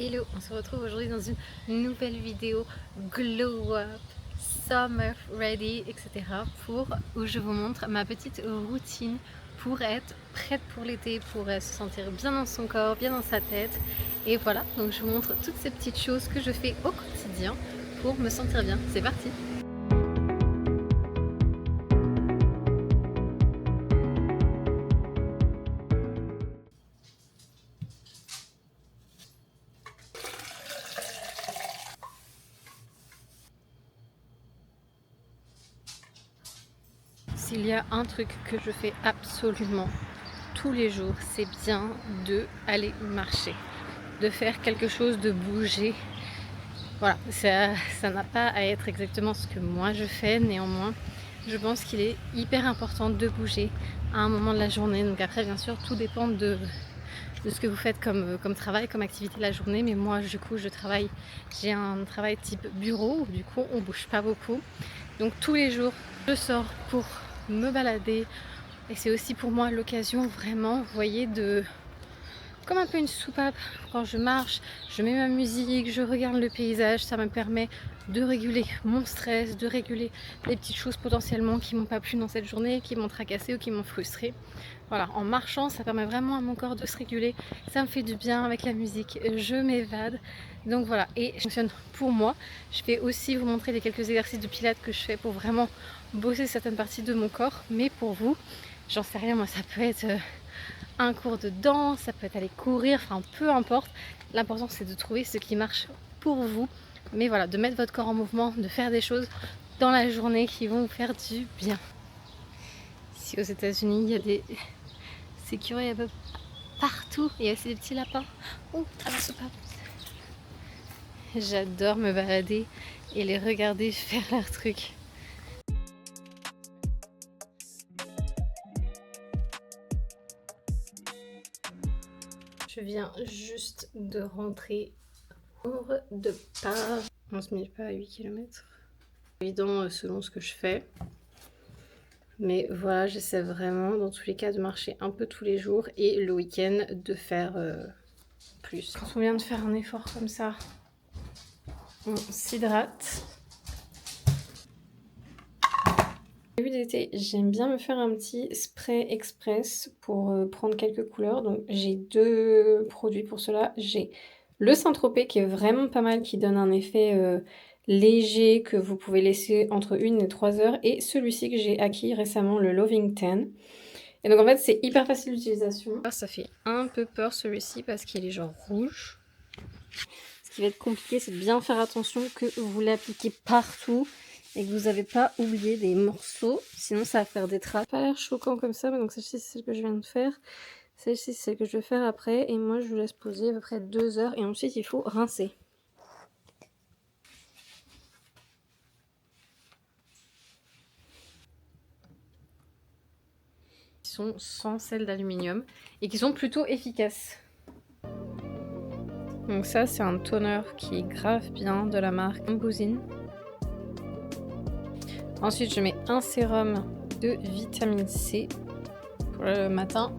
Hello, on se retrouve aujourd'hui dans une nouvelle vidéo Glow Up, Summer Ready, etc. où je vous montre ma petite routine pour être prête pour l'été, pour se sentir bien dans son corps, bien dans sa tête. Et voilà, donc je vous montre toutes ces petites choses que je fais au quotidien pour me sentir bien. C'est parti! S'il y a un truc que je fais absolument tous les jours, c'est bien de aller marcher, de faire quelque chose, de bouger. Voilà, ça n'a pas à être exactement ce que moi je fais, néanmoins, je pense qu'il est hyper important de bouger à un moment de la journée. Donc après, bien sûr, tout dépend de ce que vous faites comme travail, comme activité la journée. Mais moi, du coup, j'ai un travail type bureau, où du coup, on bouge pas beaucoup. Donc tous les jours, je sors pour me balader. Et c'est aussi pour moi l'occasion vraiment, vous voyez, comme un peu une soupape. Quand je marche, je mets ma musique, je regarde le paysage, ça me permet de réguler mon stress, de réguler les petites choses potentiellement qui m'ont pas plu dans cette journée, qui m'ont tracassé ou qui m'ont frustré. Voilà, en marchant, ça permet vraiment à mon corps de se réguler, ça me fait du bien avec la musique, je m'évade. Donc voilà, et ça fonctionne pour moi. Je vais aussi vous montrer les quelques exercices de pilates que je fais pour vraiment bosser certaines parties de mon corps, mais pour vous, j'en sais rien, moi ça peut être un cours de danse, ça peut être aller courir, enfin peu importe. L'important c'est de trouver ce qui marche pour vous. Mais voilà, de mettre votre corps en mouvement, de faire des choses dans la journée qui vont vous faire du bien. Ici aux États-Unis, il y a des sécurités un peu partout. Il y a aussi des petits lapins. Oh, à la soupape. J'adore me balader et les regarder faire leurs trucs. Je viens juste de rentrer de pas 11 000 pas à 8 km. Évident selon ce que je fais. Mais voilà, j'essaie vraiment dans tous les cas de marcher un peu tous les jours et le week-end de faire plus. Quand on vient de faire un effort comme ça, on s'hydrate. Début d'été, j'aime bien me faire un petit spray express pour prendre quelques couleurs. Donc j'ai deux produits pour cela. J'ai le Saint-Tropez qui est vraiment pas mal, qui donne un effet léger que vous pouvez laisser entre 1 et 3 heures. Et celui-ci que j'ai acquis récemment, le Loving Tan. Et donc en fait c'est hyper facile d'utilisation. Ça fait un peu peur celui-ci parce qu'il est genre rouge. Ce qui va être compliqué, c'est de bien faire attention que vous l'appliquez partout et que vous n'avez pas oublié des morceaux, sinon ça va faire des traces. Pas l'air choquant comme ça, mais donc celle-ci c'est celle que je viens de faire. Celle-ci c'est celle que je vais faire après et moi je vous laisse poser à peu près 2 heures et ensuite il faut rincer. Ils sont sans sel d'aluminium et qui sont plutôt efficaces. Donc ça c'est un toner qui est grave bien de la marque Ambousine. Ensuite je mets un sérum de vitamine C pour le matin.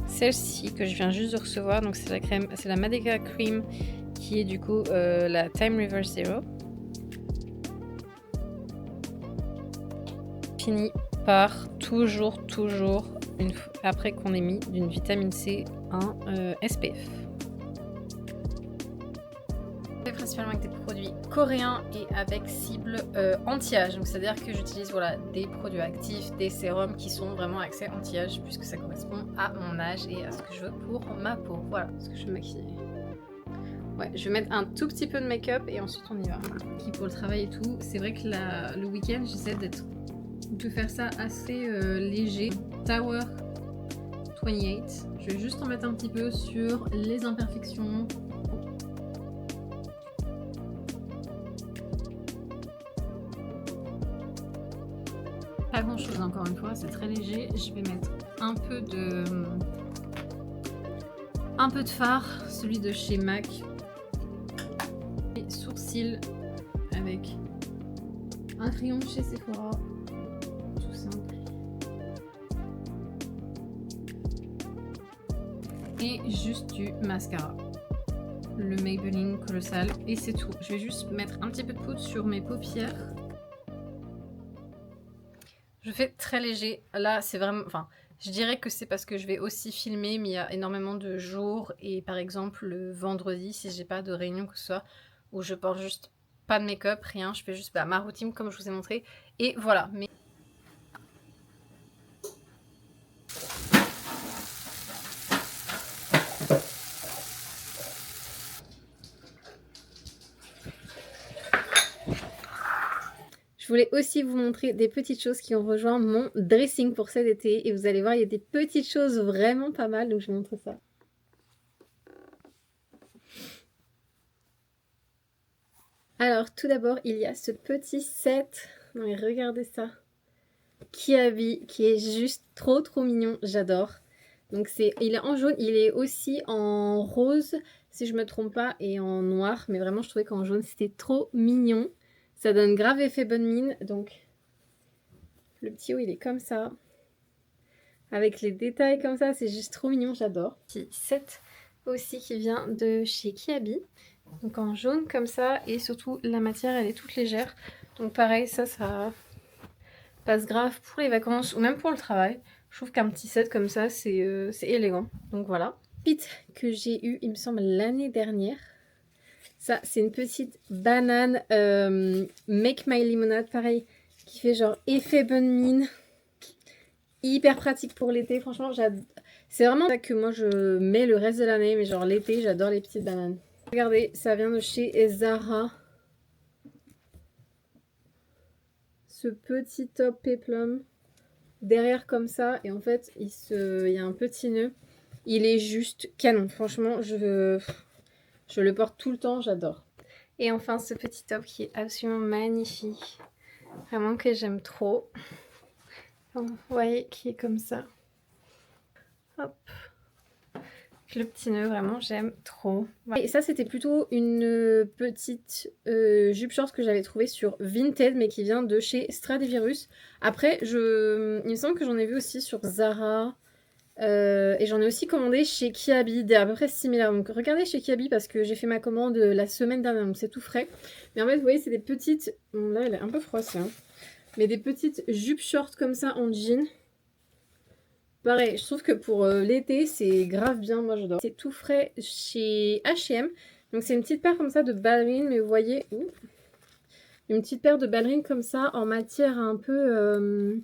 Celle-ci que je viens juste de recevoir, donc c'est la crème, c'est la Madega Cream qui est du coup la Time Reverse Zero. Fini par toujours après qu'on ait mis d'une vitamine C un SPF. Principalement avec des produits coréens et avec cible anti-âge, donc c'est à dire que j'utilise voilà, des produits actifs, des sérums qui sont vraiment axés anti-âge puisque ça correspond à mon âge et à ce que je veux pour ma peau. Voilà ce que je vais maquiller. Ouais, je vais mettre un tout petit peu de make-up et ensuite on y va. Qui pour le travail et tout, c'est vrai que le week-end j'essaie de faire ça assez léger. Tower 28, je vais juste en mettre un petit peu sur les imperfections. Pas grand chose encore une fois, c'est très léger. Je vais mettre un peu de fard, celui de chez MAC. Et sourcils avec un crayon de chez Sephora, tout simple. et juste du mascara. Le Maybelline Colossal et c'est tout. Je vais juste mettre un petit peu de poudre sur mes paupières. Je fais très léger. Là, c'est vraiment... Enfin, je dirais que c'est parce que je vais aussi filmer, mais il y a énormément de jours. Et par exemple, le vendredi, si j'ai pas de réunion que ce soit, où je porte juste pas de make-up, rien, je fais juste ma routine comme je vous ai montré. Et voilà. Mais... Je voulais aussi vous montrer des petites choses qui ont rejoint mon dressing pour cet été. Et vous allez voir, il y a des petites choses vraiment pas mal, donc je vous montre ça. Alors tout d'abord, il y a ce petit set. Non mais regardez ça. Kiabi, qui est juste trop mignon, j'adore. Donc il est en jaune, il est aussi en rose, si je me trompe pas, et en noir. Mais vraiment, je trouvais qu'en jaune, c'était trop mignon. Ça donne grave effet bonne mine. Donc, le petit haut, il est comme ça. Avec les détails comme ça, c'est juste trop mignon, j'adore. Petit set aussi qui vient de chez Kiabi. Donc en jaune comme ça, et surtout la matière, elle est toute légère. Donc pareil, ça passe grave pour les vacances ou même pour le travail. Je trouve qu'un petit set comme ça, c'est élégant. Donc voilà. Pit que j'ai eu, il me semble, l'année dernière. Ça, c'est une petite banane Make My Lemonade, pareil, qui fait genre effet bonne mine. Hyper pratique pour l'été, franchement, j'adore. C'est vraiment ça que moi je mets le reste de l'année, mais genre l'été, j'adore les petites bananes. Regardez, ça vient de chez Zara. Ce petit top péplum derrière comme ça, et en fait il y a un petit nœud. Il est juste canon, franchement je le porte tout le temps, j'adore. Et enfin ce petit top qui est absolument magnifique, vraiment que j'aime trop. Vous voyez, qui est comme ça. Hop. Le petit nœud, vraiment, j'aime trop. Voilà. Et ça, c'était plutôt une petite jupe short que j'avais trouvée sur Vinted, mais qui vient de chez Stradivarius. Après, il me semble que j'en ai vu aussi sur Zara. Et j'en ai aussi commandé chez Kiabi, à peu près similaire. Donc regardez chez Kiabi parce que j'ai fait ma commande la semaine dernière, donc c'est tout frais. Mais en fait, vous voyez, c'est des petites... Bon, là, elle est un peu froissée, hein. Mais des petites jupes short comme ça en jean. Pareil, je trouve que pour l'été, c'est grave bien, moi j'adore. C'est tout frais chez H&M. Donc c'est une petite paire comme ça de ballerines, mais vous voyez, une petite paire de ballerines comme ça en matière un peu...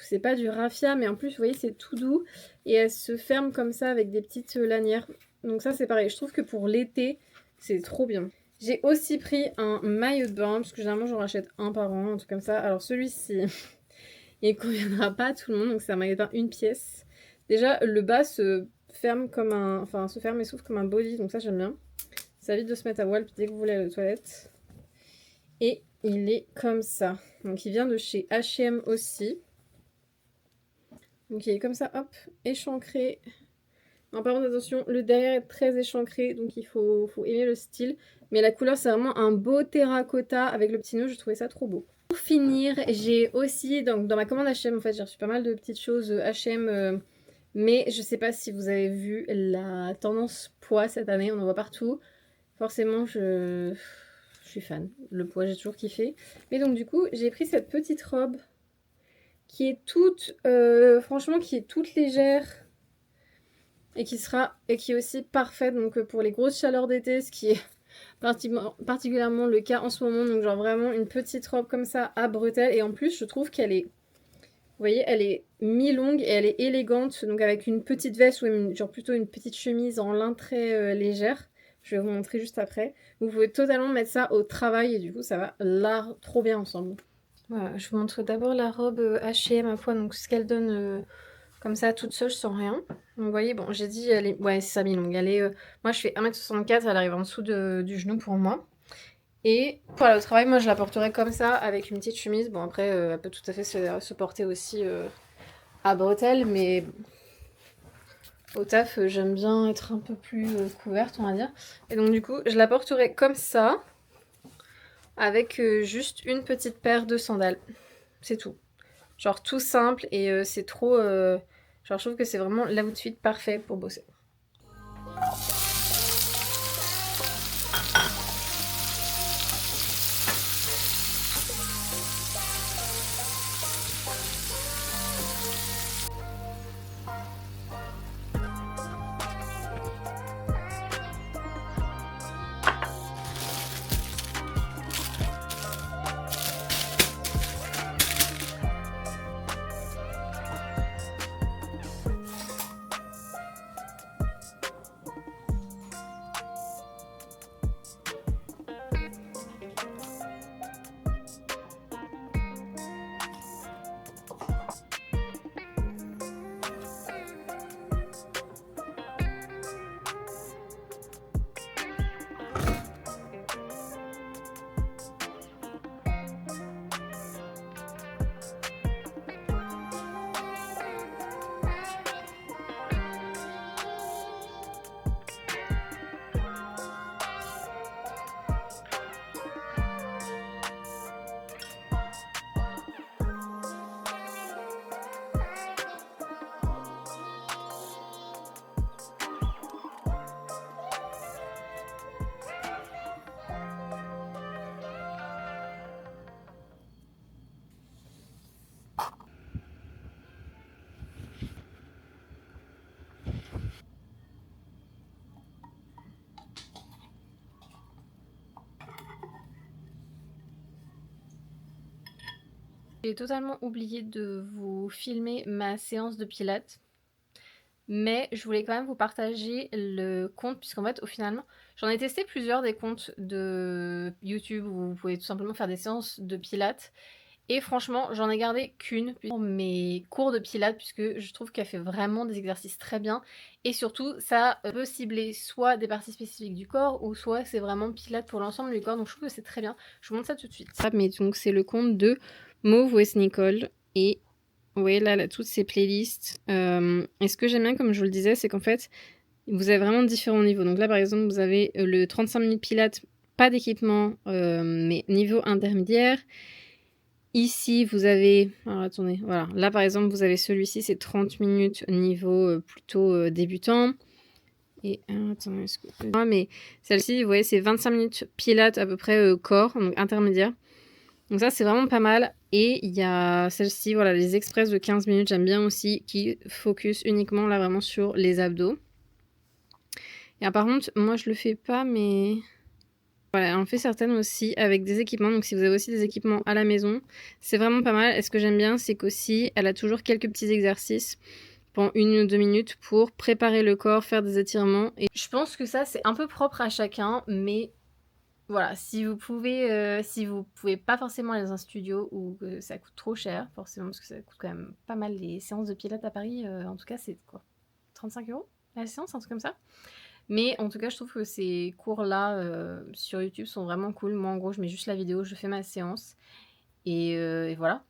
c'est pas du raffia, mais en plus, vous voyez, c'est tout doux. Et elle se ferme comme ça avec des petites lanières. Donc ça, c'est pareil. Je trouve que pour l'été, c'est trop bien. J'ai aussi pris un maillot de bain, parce que généralement, j'en rachète un par an, un truc comme ça. Alors celui-ci... il ne conviendra pas à tout le monde, donc c'est un maillot de bain une pièce. Déjà, le bas se ferme comme un... Enfin, se ferme et s'ouvre comme un body, donc ça j'aime bien. Ça évite de se mettre à voile dès que vous voulez aller aux toilettes. Et il est comme ça. Donc il vient de chez H&M aussi. Donc il est comme ça, hop, échancré. Non, par contre, attention, le derrière est très échancré, donc il faut aimer le style. Mais la couleur, c'est vraiment un beau terracotta avec le petit nœud, je trouvais ça trop beau. Pour finir, j'ai aussi, donc dans ma commande H&M, en fait, j'ai reçu pas mal de petites choses H&M, mais je sais pas si vous avez vu la tendance poids cette année, on en voit partout. Forcément, je suis fan. Le poids, j'ai toujours kiffé. Mais donc, du coup, j'ai pris cette petite robe qui est toute, franchement, qui est toute légère et qui est aussi parfaite donc pour les grosses chaleurs d'été, ce qui est particulièrement le cas en ce moment. Donc genre vraiment une petite robe comme ça à bretelles, et en plus je trouve qu'elle est, vous voyez, elle est mi-longue et elle est élégante, donc avec une petite veste ou genre plutôt une petite chemise en lin très légère. Je vais vous montrer juste après. Vous pouvez totalement mettre ça au travail et du coup ça va là trop bien ensemble. Voilà, je vous montre d'abord la robe H&M à poids, donc ce qu'elle donne comme ça toute seule sans rien. Donc vous voyez, bon, j'ai dit, elle est... ouais, c'est ça, mi-longue. Elle est, moi je fais 1m64, elle arrive en dessous du genou pour moi. Et pour aller au travail, moi je la porterai comme ça, avec une petite chemise. Bon, après, elle peut tout à fait se porter aussi à bretelles, mais au taf, j'aime bien être un peu plus couverte, on va dire. Et donc du coup, je la porterai comme ça, avec juste une petite paire de sandales. C'est tout. Genre tout simple, et c'est trop... Genre, je trouve que c'est vraiment l'outfit parfait pour bosser. J'ai totalement oublié de vous filmer ma séance de pilates. Mais je voulais quand même vous partager le compte, puisqu'en fait, au final, j'en ai testé plusieurs des comptes de YouTube où vous pouvez tout simplement faire des séances de pilates. Et franchement, j'en ai gardé qu'une pour mes cours de pilates, puisque je trouve qu'elle fait vraiment des exercices très bien. Et surtout, ça peut cibler soit des parties spécifiques du corps, ou soit c'est vraiment pilates pour l'ensemble du corps. Donc je trouve que c'est très bien. Je vous montre ça tout de suite. Mais donc c'est le compte de Mauve West Nicole. Et oui, là, toutes ces playlists. Et ce que j'aime bien, comme je vous le disais, c'est qu'en fait, vous avez vraiment différents niveaux. Donc là, par exemple, vous avez le 35 minutes pilates, pas d'équipement, mais niveau intermédiaire. Ici, vous avez... Alors, attendez, voilà. Là, par exemple, vous avez celui-ci, c'est 30 minutes niveau plutôt débutant. Et attendez, est-ce que... Ah, mais celle-ci, vous voyez, c'est 25 minutes pilates à peu près corps, donc intermédiaire. Donc ça, c'est vraiment pas mal. Et il y a celle-ci, voilà, les express de 15 minutes, j'aime bien aussi, qui focus uniquement là vraiment sur les abdos. Et par contre, moi je le fais pas, mais voilà, on fait certaines aussi avec des équipements. Donc si vous avez aussi des équipements à la maison, c'est vraiment pas mal. Et ce que j'aime bien, c'est qu'aussi, elle a toujours quelques petits exercices pendant 1 ou 2 minutes pour préparer le corps, faire des étirements. Et je pense que ça, c'est un peu propre à chacun, mais... Voilà, si vous pouvez pas forcément aller dans un studio ou que ça coûte trop cher, forcément, parce que ça coûte quand même pas mal les séances de pilates à Paris, en tout cas, c'est quoi 35 € la séance, un truc comme ça. Mais en tout cas, je trouve que ces cours-là sur YouTube sont vraiment cool. Moi, en gros, je mets juste la vidéo, je fais ma séance et voilà.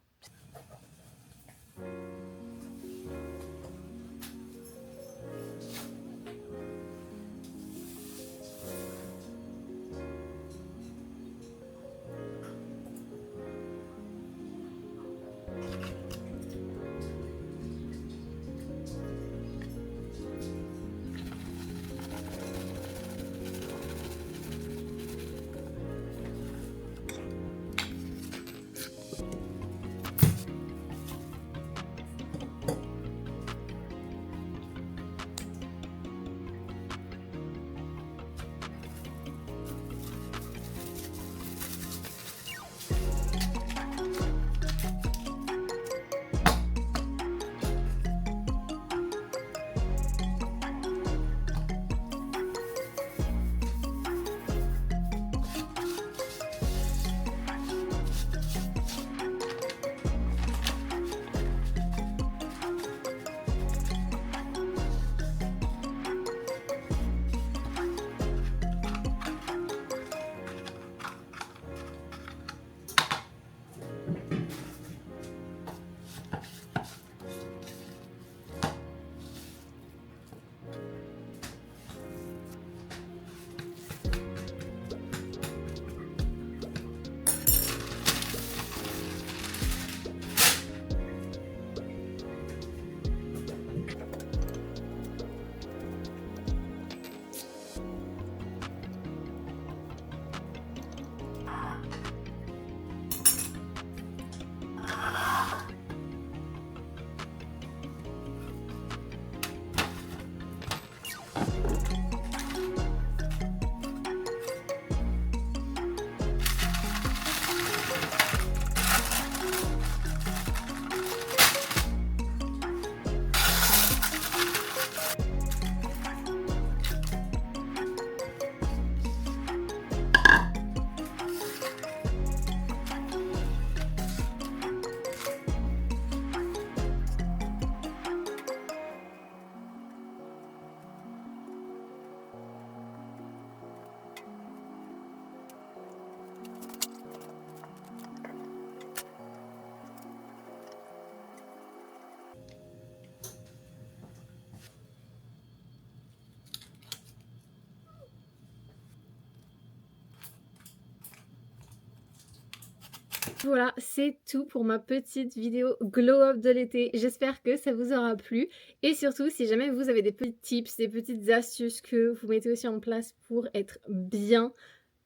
Voilà, c'est tout pour ma petite vidéo glow up de l'été. J'espère que ça vous aura plu et surtout si jamais vous avez des petits tips, des petites astuces que vous mettez aussi en place pour être bien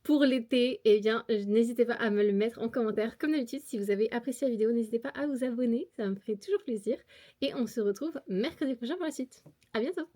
pour l'été, eh bien n'hésitez pas à me le mettre en commentaire. Comme d'habitude, si vous avez apprécié la vidéo, n'hésitez pas à vous abonner, ça me ferait toujours plaisir et on se retrouve mercredi prochain pour la suite. À bientôt!